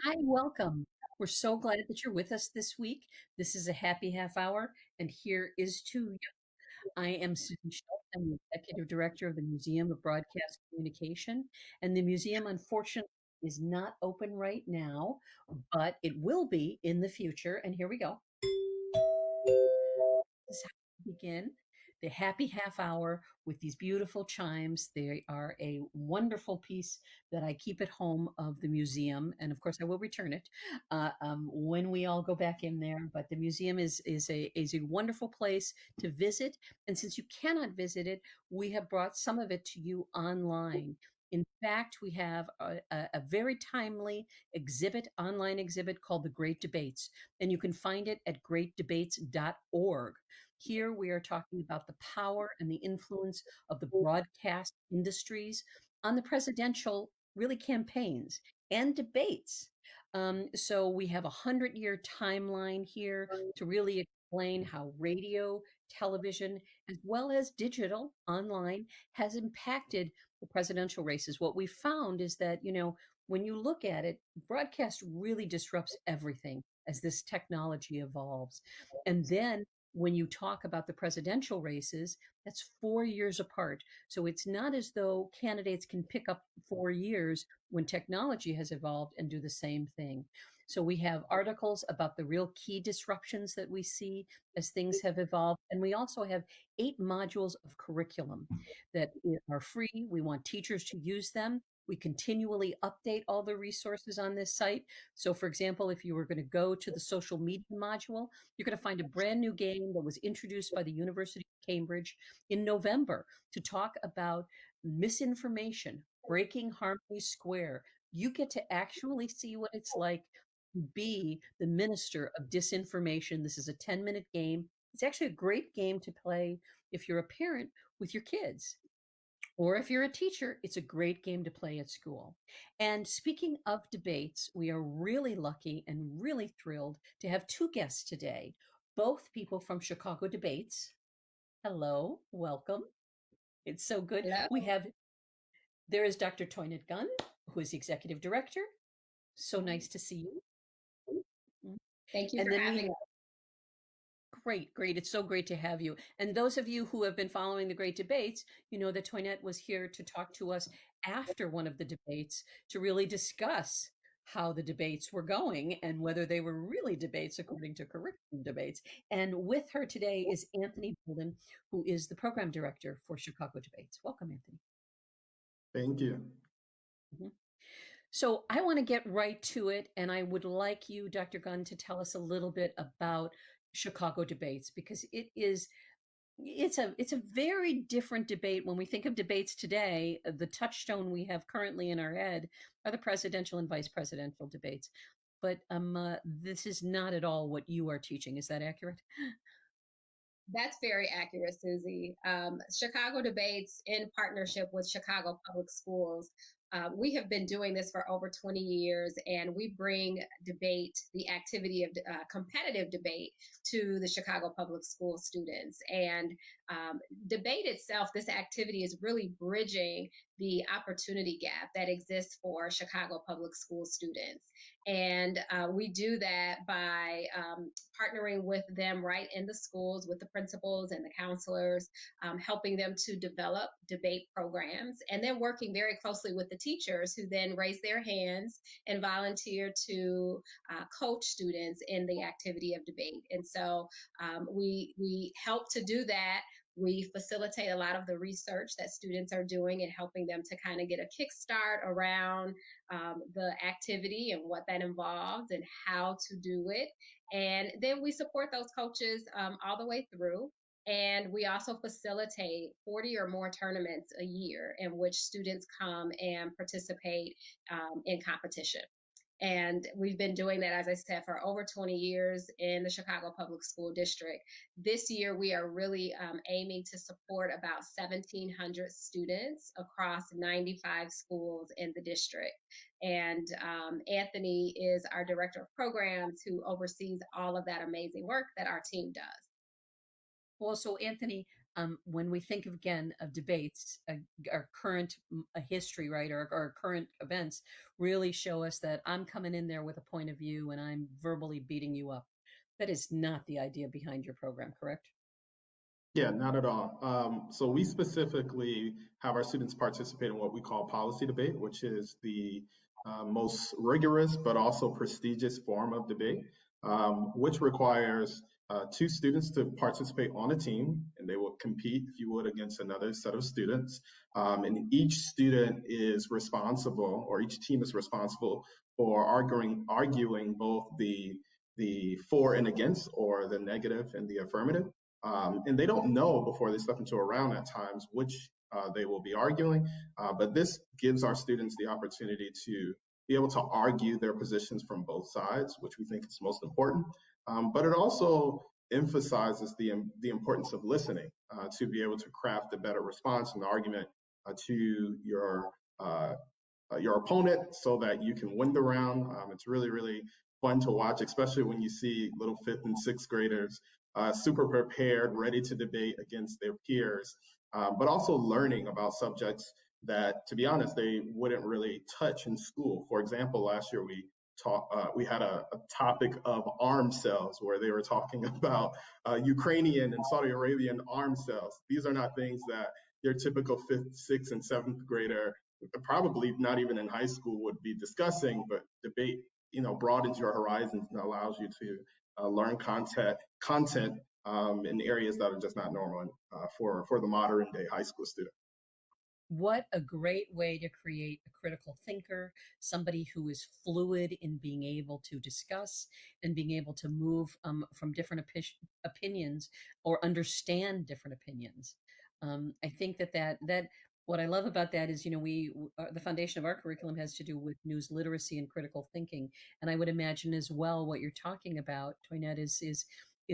Hi, welcome. We're so glad that you're with us this week. This is a happy half hour, and here is to you. I am Susy Schultz. I'm the Executive Director of the Museum of Broadcast Communication, and the museum, unfortunately, is not open right now, but it will be in the future. And here we go. This is how we begin the happy half hour with these beautiful chimes. They are a wonderful piece that I keep at home of the museum, and of course, I will return it when we all go back in there. But the museum is a wonderful place to visit, and since you cannot visit it, we have brought some of it to you online. In fact, we have a very timely online exhibit called The Great Debates, and you can find it at greatdebates.org. Here we are talking about the power and the influence of the broadcast industries on the presidential really campaigns and debates. So we have 100-year timeline here to really explain how radio, television, as well as digital online has impacted the presidential races. What we found is that, when you look at it, broadcast really disrupts everything as this technology evolves. And then when you talk about the presidential races, that's 4 years apart. So it's not as though candidates can pick up 4 years when technology has evolved and do the same thing. So we have articles about the real key disruptions that we see as things have evolved. And we also have 8 modules of curriculum that are free. We want teachers to use them. We continually update all the resources on this site. So, for example, if you were going to go to the social media module, you're going to find a brand new game that was introduced by the University of Cambridge in November to talk about misinformation, breaking Harmony Square. You get to actually see what it's like to be the minister of disinformation. This is a 10-minute game. It's actually a great game to play if you're a parent with your kids. Or if you're a teacher, it's a great game to play at school. And speaking of debates, we are really lucky and really thrilled to have two guests today, both people from Chicago Debates. Hello, welcome. It's so good. Hello. There is Dr. Toinette Gunn, who is the executive director. So nice to see you. Mm. Thank you And for then we having have, me. great, great. It's so great to have you. And those of you who have been following the great debates, you know that Toinette was here to talk to us after one of the debates to really discuss how the debates were going and whether they were really debates according to curriculum debates. And with her today is Anthony Bolden, who is the program director for Chicago Debates. Welcome, Anthony. Thank you. Mhm. So I want to get right to it, and I would like you, Dr. Gunn, to tell us a little bit about Chicago Debates because it's a very different debate. When we think of debates today, the touchstone we have currently in our head are the presidential and vice presidential debates. But this is not at all what you are teaching. Is that accurate? That's very accurate, Susie. Chicago Debates, in partnership with Chicago Public Schools, we have been doing this for over 20 years, and we bring debate, the activity of competitive debate, to the Chicago Public School students. And debate itself, this activity is really bridging the opportunity gap that exists for Chicago Public School students. And we do that by partnering with them right in the schools, with the principals and the counselors, helping them to develop debate programs, and then working very closely with the teachers who then raise their hands and volunteer to coach students in the activity of debate. And so we help to do that. We facilitate a lot of the research that students are doing and helping them to kind of get a kickstart around the activity and what that involves and how to do it. And then we support those coaches all the way through. And we also facilitate 40 or more tournaments a year in which students come and participate in competition. And we've been doing that, as I said, for over 20 years in the Chicago Public School District. This year, we are really aiming to support about 1,700 students across 95 schools in the district. And Anthony is our director of programs who oversees all of that amazing work that our team does. Well, so Anthony, when we think of, again, of debates, our current history, right, or our current events really show us that I'm coming in there with a point of view and I'm verbally beating you up. That is not the idea behind your program, correct? Yeah, not at all. So we specifically have our students participate in what we call policy debate, which is the most rigorous but also prestigious form of debate, which requires two students to participate on a team, and they will compete, if you would, against another set of students. And each student is responsible, or each team is responsible for arguing both the for and against, or the negative and the affirmative. And they don't know before they step into a round at times which they will be arguing. But this gives our students the opportunity to be able to argue their positions from both sides, which we think is most important. But it also emphasizes the importance of listening to be able to craft a better response and argument to uh, your opponent so that you can win the round. It's really, really fun to watch, especially when you see little fifth and sixth graders super prepared, ready to debate against their peers, but also learning about subjects that, to be honest, they wouldn't really touch in school. For example, last year we had a topic of arm cells where they were talking about Ukrainian and Saudi Arabian arm cells. These are not things that your typical fifth, sixth, and seventh grader, probably not even in high school, would be discussing. But debate, broadens your horizons and allows you to learn content in areas that are just not normal for the modern day high school student. What a great way to create a critical thinker, somebody who is fluid in being able to discuss and being able to move from different opinions or understand different opinions. I think that what I love about that is, the foundation of our curriculum has to do with news literacy and critical thinking, and I would imagine as well what you're talking about, Toinette, is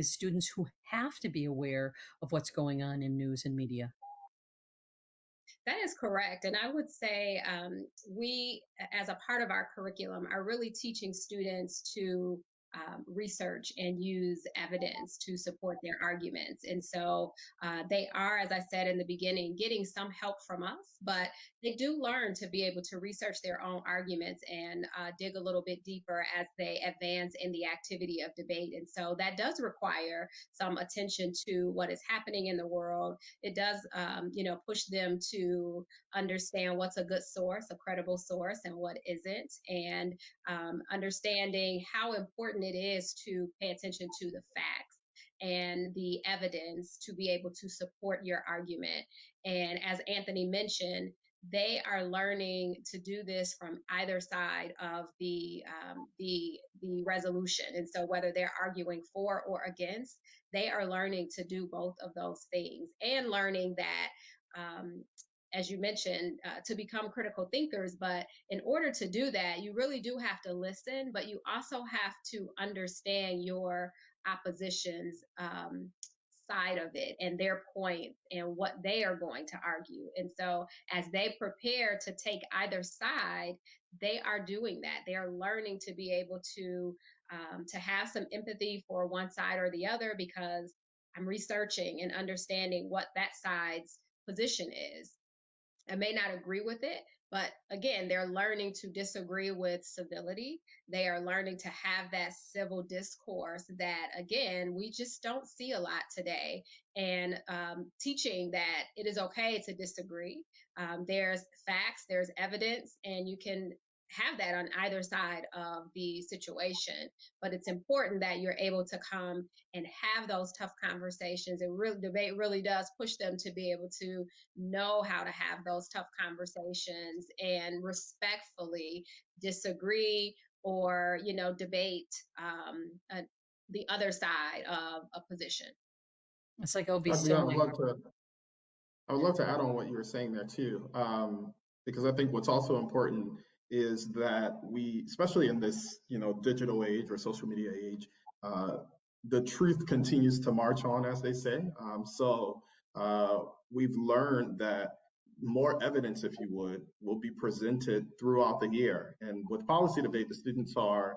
students who have to be aware of what's going on in news and media. That is correct. And I would say we, as a part of our curriculum, are really teaching students to research and use evidence to support their arguments. And so they are, as I said in the beginning, getting some help from us, but they do learn to be able to research their own arguments and dig a little bit deeper as they advance in the activity of debate. And so that does require some attention to what is happening in the world. It does, push them to understand what's a good source, a credible source, and what isn't, and understanding how important it is to pay attention to the facts and the evidence to be able to support your argument. And as Anthony mentioned, they are learning to do this from either side of the resolution. And so whether they're arguing for or against, they are learning to do both of those things, and learning that as you mentioned, to become critical thinkers. But in order to do that, you really do have to listen, but you also have to understand your opposition's side of it and their points and what they are going to argue. And so as they prepare to take either side, they are doing that. They are learning to be able to have some empathy for one side or the other, because I'm researching and understanding what that side's position is. I may not agree with it, but again, they're learning to disagree with civility. They are learning to have that civil discourse that, again, we just don't see a lot today. And teaching that it is okay to disagree. There's facts, there's evidence, and you can have that on either side of the situation. But it's important that you're able to come and have those tough conversations. And really, debate really does push them to be able to know how to have those tough conversations and respectfully disagree, or debate the other side of a position. It's like, oh, be Dr. Gunn, still. I would love to add on what you were saying there too, because I think what's also important is that we, especially in this, digital age or social media age, uh, the truth continues to march on, as they say. So we've learned that more evidence, if you would, will be presented throughout the year. And with policy debate, the students are,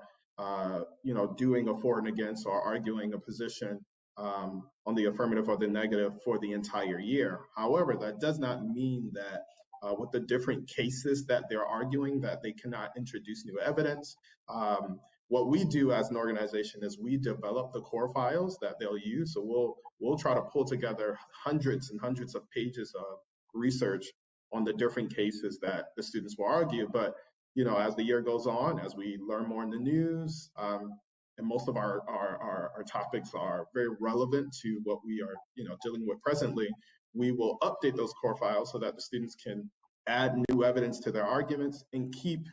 doing a for and against or arguing a position on the affirmative or the negative for the entire year. However, that does not mean that with the different cases that they're arguing that they cannot introduce new evidence. What we do as an organization is we develop the core files that they'll use. So we'll try to pull together hundreds and hundreds of pages of research on the different cases that the students will argue. But as the year goes on, as we learn more in the news, and most of our topics are very relevant to what we are dealing with presently, we will update those core files so that the students can add new evidence to their arguments and keep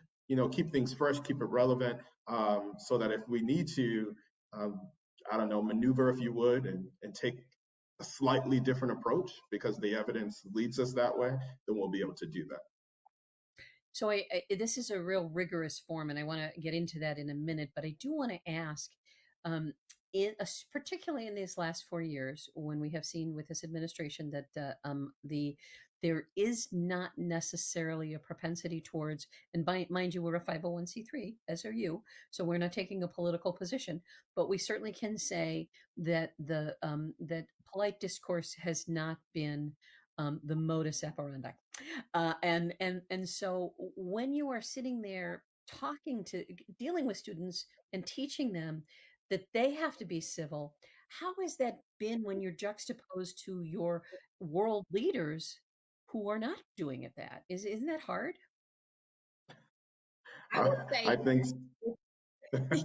things fresh, keep it relevant, so that if we need to, I don't know, maneuver, if you would, and take a slightly different approach because the evidence leads us that way, then we'll be able to do that. So this is a real rigorous form, and I want to get into that in a minute. But I do want to ask, um, particularly in these last 4 years, when we have seen with this administration that there is not necessarily a propensity towards, and mind you, we're a 501c3, as are you, so we're not taking a political position, but we certainly can say that that polite discourse has not been the modus operandi. And so when you are sitting there dealing with students and teaching them that they have to be civil, how has that been when you're juxtaposed to your world leaders who are not doing it? Isn't that hard? I would I say, think.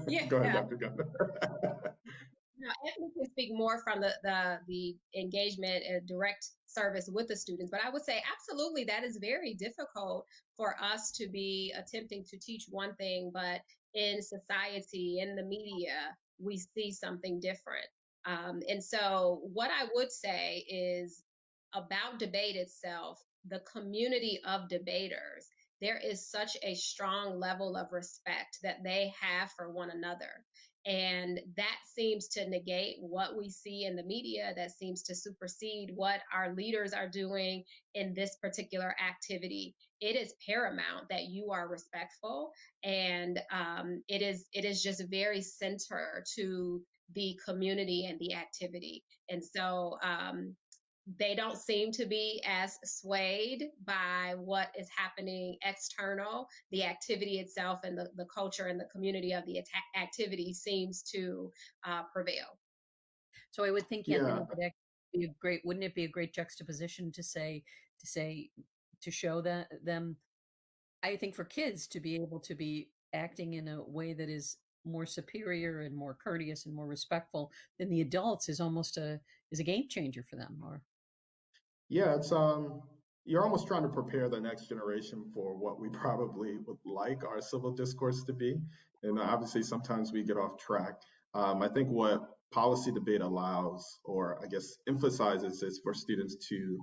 yeah. Go ahead, Dr. Gunn. Now, Anthony can speak more from the engagement and direct service with the students, but I would say absolutely that is very difficult for us to be attempting to teach one thing, but in society, in the media, we see something different. And so what I would say is about debate itself, the community of debaters, there is such a strong level of respect that they have for one another. And that seems to negate what we see in the media, that seems to supersede what our leaders are doing in this particular activity. It is paramount that you are respectful, and it is just very center to the community and the activity. And so they don't seem to be as swayed by what is happening external. The activity itself and the culture and the community of the activity seems to prevail. So I would think, Yeah, Anthony, wouldn't it be a great juxtaposition to say, to show them, I think for kids to be able to be acting in a way that is more superior and more courteous and more respectful than the adults is a game changer for them. Or yeah, it's you're almost trying to prepare the next generation for what we probably would like our civil discourse to be. And obviously, sometimes we get off track. I think what policy debate allows, or I guess emphasizes, is for students to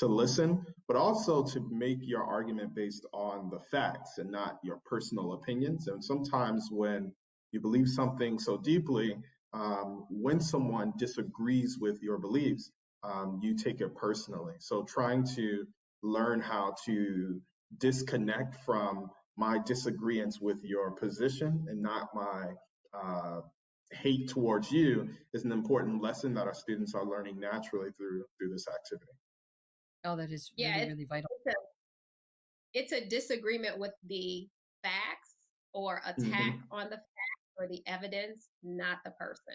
listen, but also to make your argument based on the facts and not your personal opinions. And sometimes when you believe something so deeply, when someone disagrees with your beliefs, you take it personally. So trying to learn how to disconnect from my disagreements with your position and not my hate towards you is an important lesson that our students are learning naturally through this activity. oh, that is Yeah, really, really vital. it's a disagreement with the facts or attack Mm-hmm. on the facts or the evidence, not the person.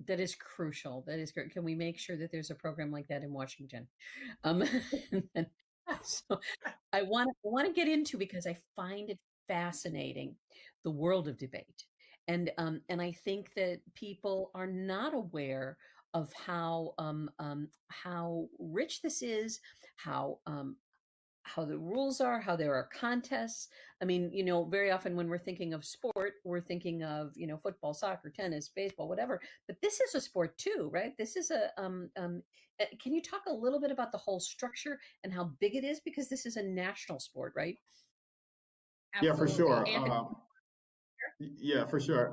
That is crucial. That is great. Can we make sure that there's a program like that in Washington? Um, and so I want to get into, because I find it fascinating, the world of debate, and I think that people are not aware of how rich this is, how how the rules are, how there are contests. I mean, very often when we're thinking of sport, we're thinking of, football, soccer, tennis, baseball, whatever. But this is a sport too, right? This is can you talk a little bit about the whole structure and how big it is? Because this is a national sport, right? Yeah, for Absolutely. sure. Anthony, Yeah, for sure.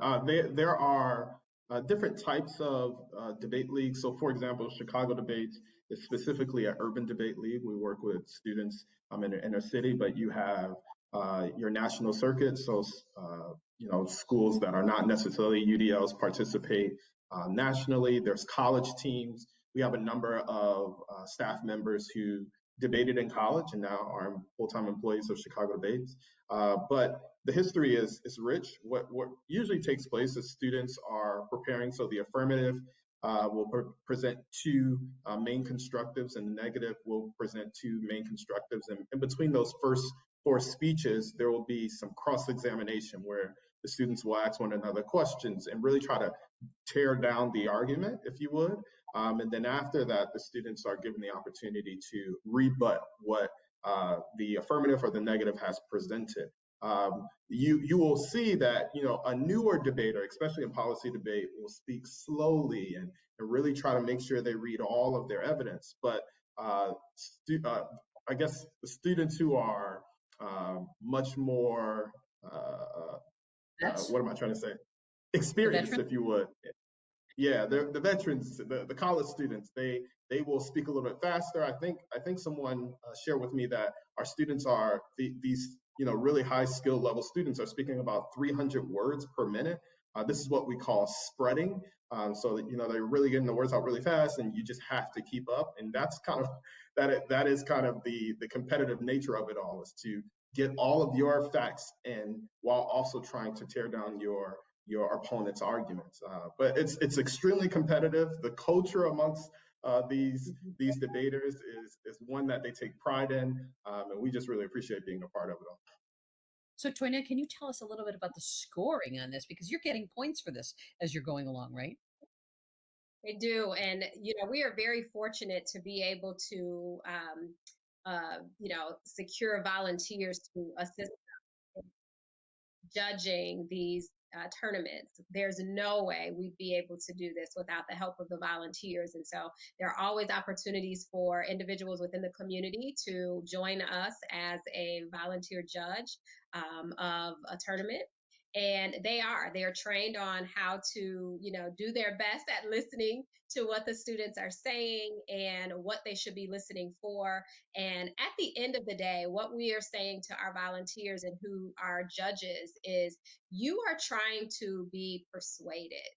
There are different types of debate leagues. So, for example, Chicago Debates is specifically an urban debate league. We work with students in the inner city, but you have your national circuit. So, schools that are not necessarily UDLs participate nationally. There's college teams. We have a number of staff members who debated in college and now are full-time employees of Chicago Debates. But the history is rich. What usually takes place is students are preparing. So the affirmative will present two main constructives, and the negative will present two main constructives. And in between those first four speeches, there will be some cross-examination where the students will ask one another questions and really try to tear down the argument, if you would. And then after that, the students are given the opportunity to rebut what the affirmative or the negative has presented. You will see that a newer debater, especially in policy debate, will speak slowly and really try to make sure they read all of their evidence. But I guess the students who are much more That's what am I trying to say? the Experienced, veteran. if you would. Yeah, the veterans, the college students, they will speak a little bit faster. I think someone shared with me that our students are these really high skill level students are speaking about 300 words per minute. This is what we call spreading. So that they're really getting the words out really fast, and you just have to keep up. And that's kind of that is kind of the competitive nature of it all, is to get all of your facts in while also trying to tear down your opponent's arguments. But it's extremely competitive. The culture amongst these debaters is one that they take pride in, and we just really appreciate being a part of it all. So, Toinette, can you tell us a little bit about the scoring on this? Because you're getting points for this as you're going along, right? They do. And, we are very fortunate to be able to, secure volunteers to assist judging these tournaments. There's no way we'd be able to do this without the help of the volunteers. And so there are always opportunities for individuals within the community to join us as a volunteer judge of a tournament. And they are trained on how to, do their best at listening to what the students are saying and what they should be listening for. And at the end of the day, what we are saying to our volunteers and who are judges is, you are trying to be persuaded.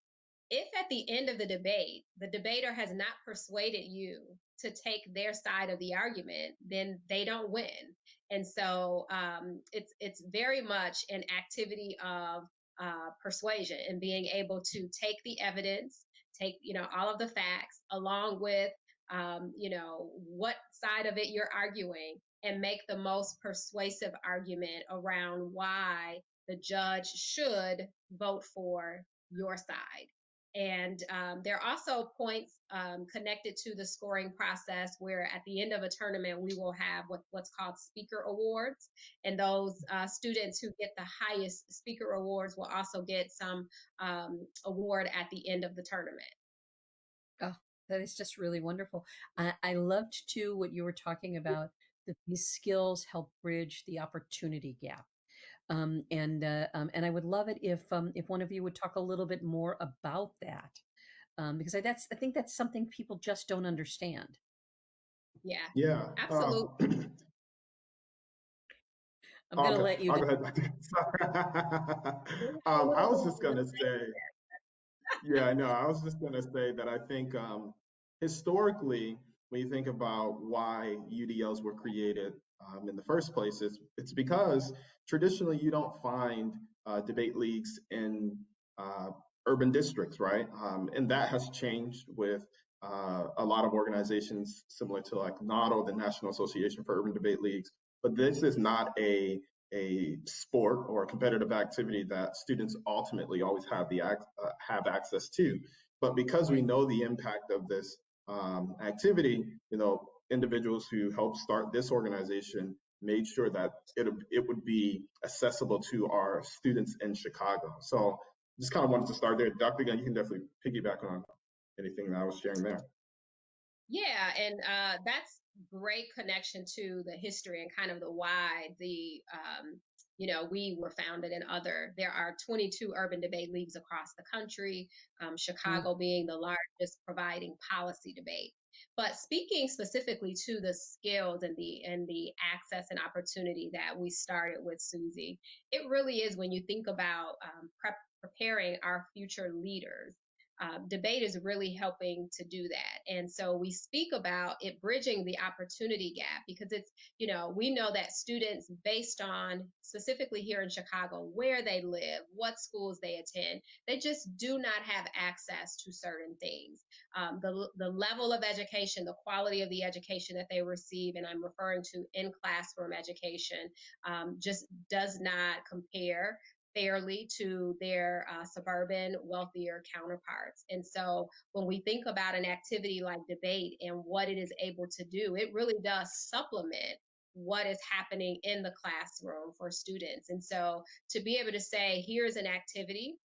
If at the end of the debate, the debater has not persuaded you to take their side of the argument, then they don't win. And so it's very much an activity of persuasion and being able to take the evidence, take all of the facts along with what side of it you're arguing, and make the most persuasive argument around why the judge should vote for your side. And there are also points connected to the scoring process where at the end of a tournament, we will have what's called speaker awards. And those students who get the highest speaker awards will also get some award at the end of the tournament. Oh, that is just really wonderful. I loved too what you were talking about, that these skills help bridge the opportunity gap. And I would love it if one of you would talk a little bit more about that, because I think that's something people just don't understand. Yeah, Yeah. absolutely. I'm going to let you. I'll go ahead. Sorry. I was just gonna say, yeah, I know. I was just going to say that I think historically, when you think about why UDLs were created in the first place, it's because traditionally you don't find debate leagues in uh, urban districts, right? And that has changed with a lot of organizations similar to like NADO, the National Association for Urban Debate Leagues. But this is not a sport or a competitive activity that students ultimately always have access to. But because we know the impact of this activity, individuals who helped start this organization made sure that it would be accessible to our students in Chicago. So just kind of wanted to start there. Dr. Gunn, you can definitely piggyback on anything that I was sharing there. Yeah, and that's great connection to the history and kind of the why we were founded. And there are 22 urban debate leagues across the country, Mm. Chicago being the largest, providing policy debate. But speaking specifically to the skills and the access and opportunity that we started with, Susy, it really is, when you think about preparing our future leaders. debate is really helping to do that. And so we speak about it bridging the opportunity gap, because it's, we know that students, based on specifically here in Chicago, where they live, what schools they attend, they just do not have access to certain things. The level of education, the quality of the education that they receive, and I'm referring to in classroom education, just does not compare fairly to their suburban, wealthier counterparts. And so when we think about an activity like debate and what it is able to do, it really does supplement what is happening in the classroom for students. And so to be able to say, here's an activity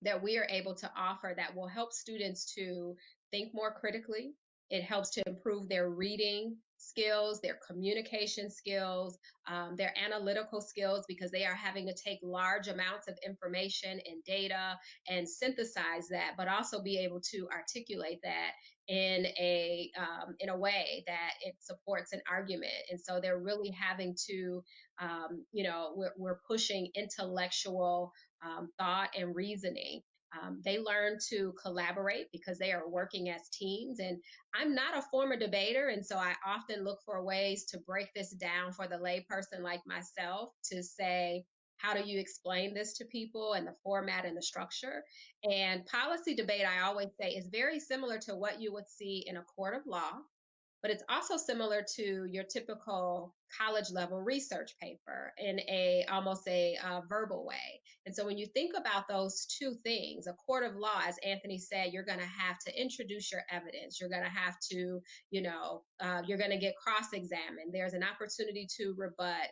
that we are able to offer that will help students to think more critically. It helps to improve their reading skills, their communication skills, their analytical skills, because they are having to take large amounts of information and data and synthesize that, but also be able to articulate that in a way that it supports an argument. And so they're really having to, we're pushing intellectual thought and reasoning. They learn to collaborate because they are working as teams. And I'm not a former debater, and so I often look for ways to break this down for the layperson like myself to say, how do you explain this to people, and the format and the structure? And policy debate, I always say, is very similar to what you would see in a court of law, but it's also similar to your typical college level research paper in almost a verbal way. And so when you think about those two things, a court of law, as Anthony said, you're going to have to introduce your evidence. You're going to have to, you're going to get cross-examined. There's an opportunity to rebut.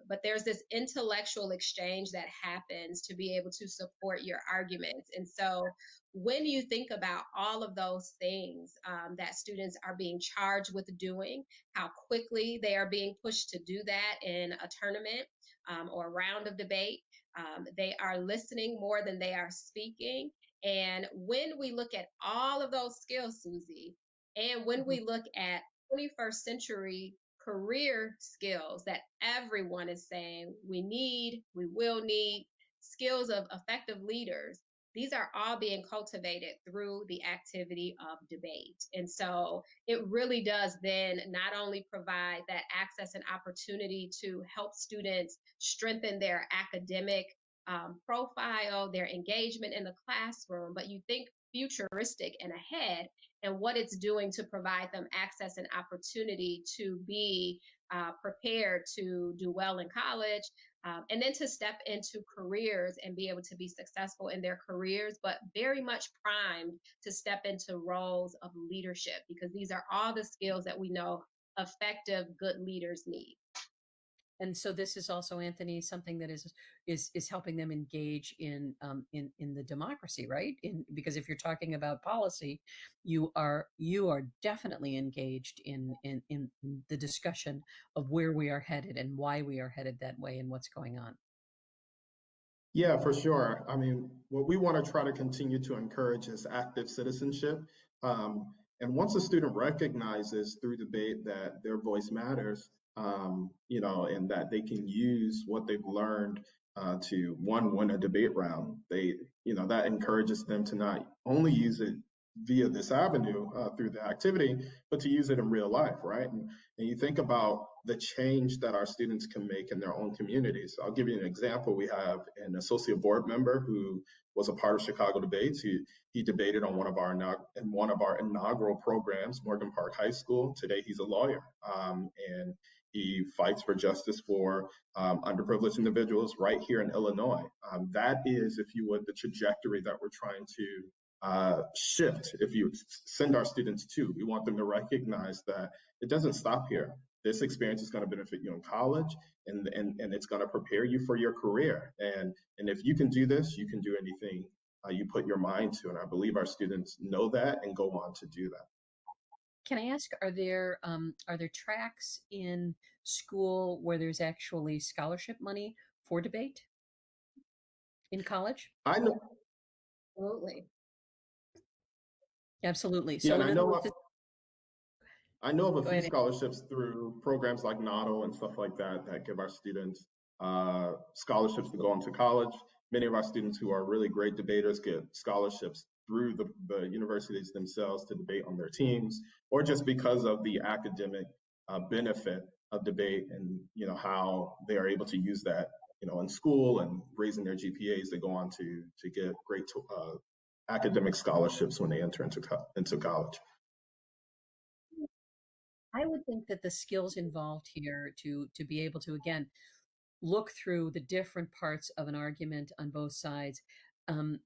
But there's this intellectual exchange that happens to be able to support your arguments. And so when you think about all of those things that students are being charged with doing, how quickly they are being pushed to do that in a tournament or a round of debate, they are listening more than they are speaking. And when we look at all of those skills, Susy, and when we look at 21st century career skills that everyone is saying we will need, skills of effective leaders, these are all being cultivated through the activity of debate. And so it really does then not only provide that access and opportunity to help students strengthen their academic profile, their engagement in the classroom, but you think futuristic and ahead, and what it's doing to provide them access and opportunity to be prepared to do well in college, and then to step into careers and be able to be successful in their careers, but very much primed to step into roles of leadership, because these are all the skills that we know effective, good leaders need. And so this is also, Anthony, something that is helping them engage in the democracy, right? Because if you're talking about policy, you are definitely engaged in the discussion of where we are headed and why we are headed that way and what's going on. Yeah, for sure. I mean, what we want to try to continue to encourage is active citizenship. And once a student recognizes through debate that their voice matters, and that they can use what they've learned to win a debate round, that encourages them to not only use it via this avenue through the activity, but to use it in real life, right? And you think about the change that our students can make in their own communities. I'll give you an example. We have an associate board member who was a part of Chicago debates. He debated on one of our inaugural programs, Morgan Park High School. Today he's a lawyer, and he fights for justice for underprivileged individuals right here in Illinois. That is, if you would, the trajectory that we're trying to shift. If you send our students to, we want them to recognize that it doesn't stop here. This experience is going to benefit you in college, and it's going to prepare you for your career. And if you can do this, you can do anything you put your mind to. And I believe our students know that and go on to do that. Can I ask, are there tracks in school where there's actually scholarship money for debate in college? I know. Absolutely. Absolutely. Yeah, So and in other words, I know of a go few ahead. scholarships through programs like NODO and stuff like that that give our students scholarships to go into college. Many of our students who are really great debaters get scholarships through the universities themselves to debate on their teams, or just because of the academic benefit of debate, and how they are able to use that in school and raising their GPAs. They go on to get great academic scholarships when they enter into college. I would think that the skills involved here to be able to again look through the different parts of an argument on both sides. Um,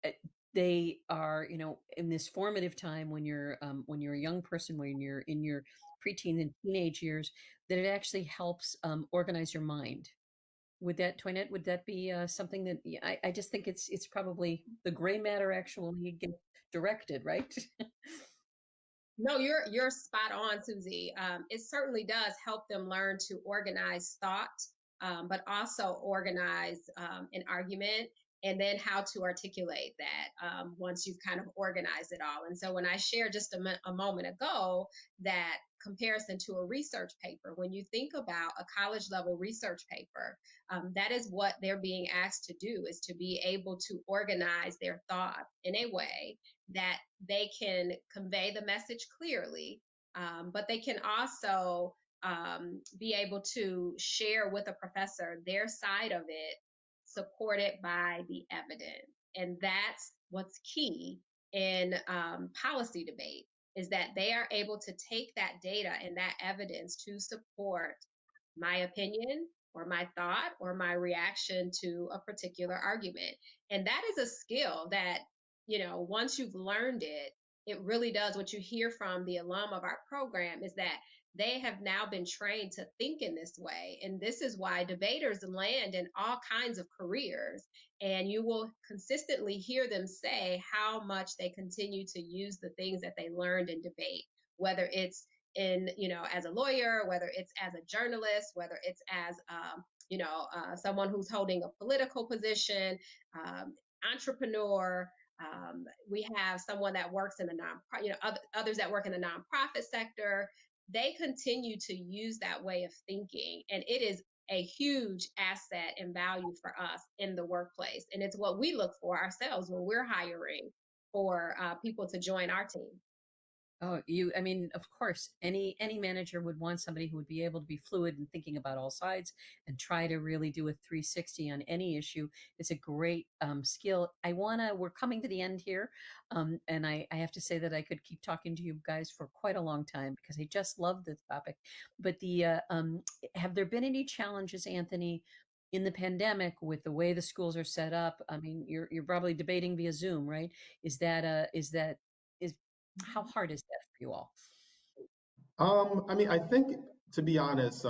eh, they are, in this formative time when you're a young person, when you're in your preteen and teenage years, that it actually helps organize your mind. Would that, Toinette, would that be something that yeah, I just think it's probably the gray matter actually gets directed, right? No, you're spot on, Susie. It certainly does help them learn to organize thought, but also organize an argument, and then how to articulate that once you've kind of organized it all. And so when I shared just a moment ago that comparison to a research paper, when you think about a college level research paper, that is what they're being asked to do, is to be able to organize their thoughts in a way that they can convey the message clearly, but they can also be able to share with a professor their side of it, supported by the evidence. And that's what's key in policy debate, is that they are able to take that data and that evidence to support my opinion or my thought or my reaction to a particular argument. And that is a skill that, once you've learned it, it really does. What you hear from the alum of our program is that they have now been trained to think in this way. And this is why debaters land in all kinds of careers. And you will consistently hear them say how much they continue to use the things that they learned in debate, whether it's in, as a lawyer, whether it's as a journalist, whether it's as, someone who's holding a political position, entrepreneur. We have someone that works in the others that work in the nonprofit sector. They continue to use that way of thinking, and it is a huge asset and value for us in the workplace. And it's what we look for ourselves when we're hiring for people to join our team. Oh, I mean, of course, any manager would want somebody who would be able to be fluid and thinking about all sides and try to really do a 360 on any issue. It's a great skill. We're coming to the end here. And I have to say that I could keep talking to you guys for quite a long time because I just love this topic. But have there been any challenges, Anthony, in the pandemic with the way the schools are set up? I mean, you're probably debating via Zoom, right? Is how hard is that for you all? I mean, I think, to be honest,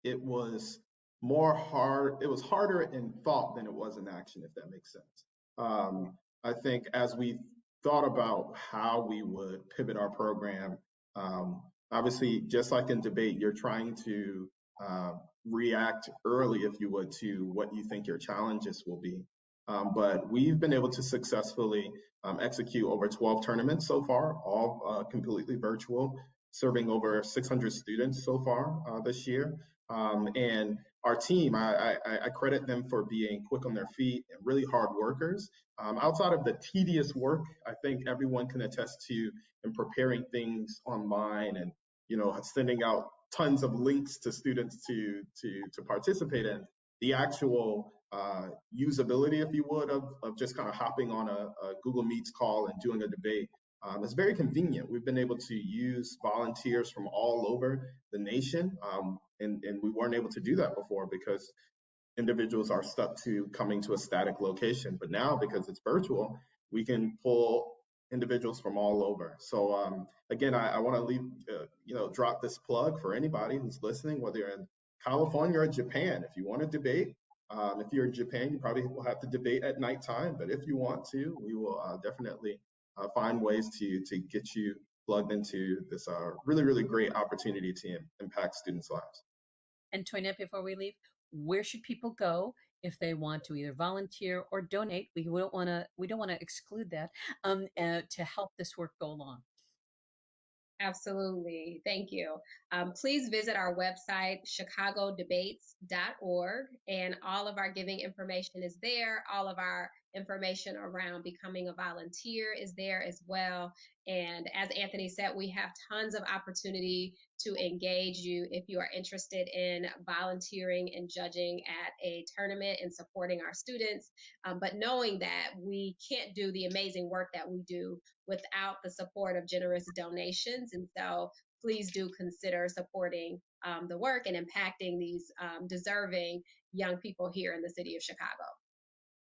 it was it was harder in thought than it was in action, if that makes sense. I think as we thought about how we would pivot our program, obviously, just like in debate, you're trying to uh, react early, if you would, to what you think your challenges will be. But we've been able to successfully execute over 12 tournaments so far, all completely virtual, serving over 600 students so far this year. And our team, I credit them for being quick on their feet and really hard workers. Outside of the tedious work, I think everyone can attest to in preparing things online and sending out tons of links to students to participate in. The actual usability, if you would, of just kind of hopping on a Google Meets call and doing a debate is very convenient. We've been able to use volunteers from all over the nation, and we weren't able to do that before because individuals are stuck to coming to a static location. But now, because it's virtual, we can pull individuals from all over. So again, I want to leave, drop this plug for anybody who's listening, whether you're in California or Japan. If you want to debate, if you're in Japan, you probably will have to debate at nighttime. But if you want to, we will definitely find ways to get you plugged into this really, really great opportunity to impact students' lives. And Toinette, before we leave, where should people go if they want to either volunteer or donate? We don't want to exclude that to help this work go along. Absolutely. Thank you. Please visit our website, chicagodebates.org, and all of our giving information is there. All of our information around becoming a volunteer is there as well. And as Anthony said, we have tons of opportunity to engage you if you are interested in volunteering and judging at a tournament and supporting our students. But knowing that we can't do the amazing work that we do without the support of generous donations. And so please do consider supporting the work and impacting these deserving young people here in the city of Chicago.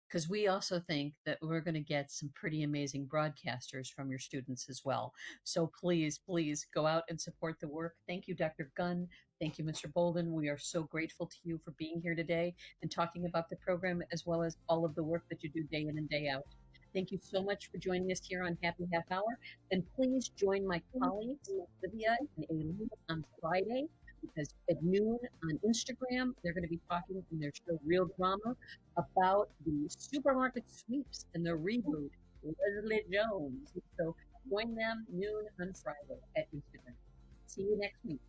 Because we also think that we're going to get some pretty amazing broadcasters from your students as well. So please, please go out and support the work. Thank you, Dr. Gunn. Thank you, Mr. Bolden. We are so grateful to you for being here today and talking about the program as well as all of the work that you do day in and day out. Thank you so much for joining us here on Happy Half Hour. And please join my colleagues, Olivia and Aileen, on Friday because at noon on Instagram, they're going to be talking in their show Real Drama about the supermarket sweeps and the reboot, Leslie Jones. So join them noon on Friday at Instagram. See you next week.